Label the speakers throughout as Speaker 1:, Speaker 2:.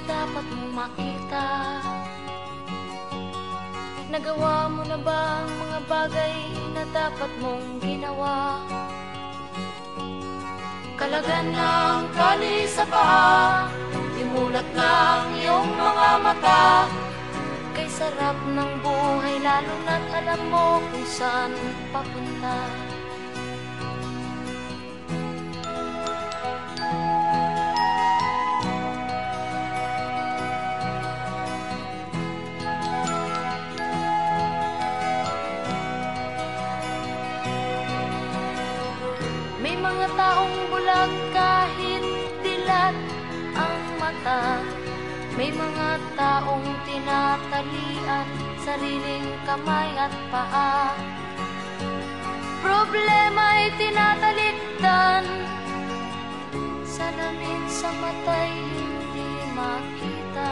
Speaker 1: dapat mong makita. Nagawa mo na ba ang mga bagay na dapat mong ginawa? Kalagan ng tali sa paa, imulat ng iyong mga mata. Kay sarap ng buhay lalo na't alam mo kung saan papunta. May mga taong bulag kahit dilat ang mata. May mga taong tinatalian sariling kamay at paa. Problema'y tinatalikdan, salamin sa mata'y hindi makita.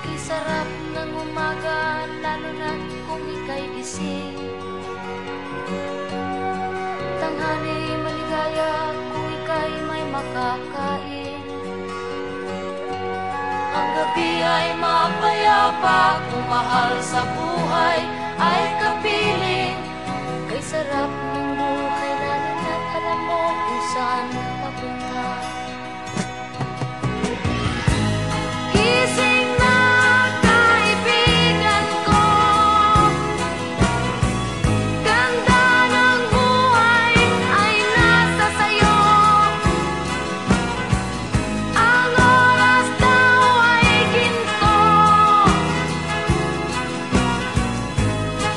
Speaker 1: Kay sarap ng umaga lalo na't kung ika'y gising. Tanghali maligaya kung ika'y may makakain. Ang gabi ay mapayapa kung mahal sa buhay ay kapiling. Kay sarap ng buhay lalo na't alam mo kung saan papunta. Gising na kaibigan ko, ganda ng buhay ay nasa sayo. Ang oras daw ay ginto,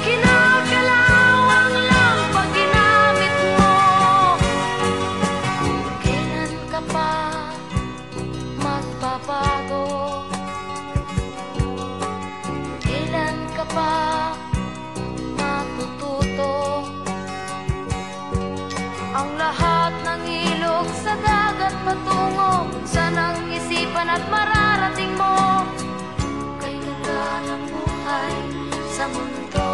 Speaker 1: kinakalawang lang pag ginamit mo. Kailan ka pa magbabago? Kailan ka pa matututo? Ang lahat ng ilog sa dagat patungo saan ang isipan at mararating mo. Kay ganda ng buhay sa mundo.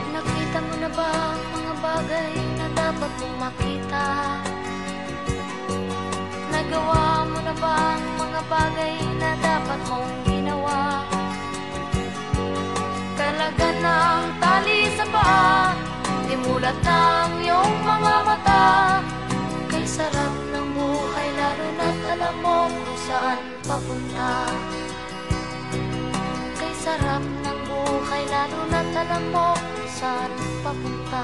Speaker 1: Nakita mo na ba ang mga bagay na dapat mong makita? Nagawa mo na ba ang mga bagay na dapat mong ginawa? Kalagan ng tali sa paa, imulat ng iyong mga mata. Kay sarap ng buhay lalo na't alam mo kung saan papunta. Kay sarap ng buhay lalo na't alam mo kung saan papunta.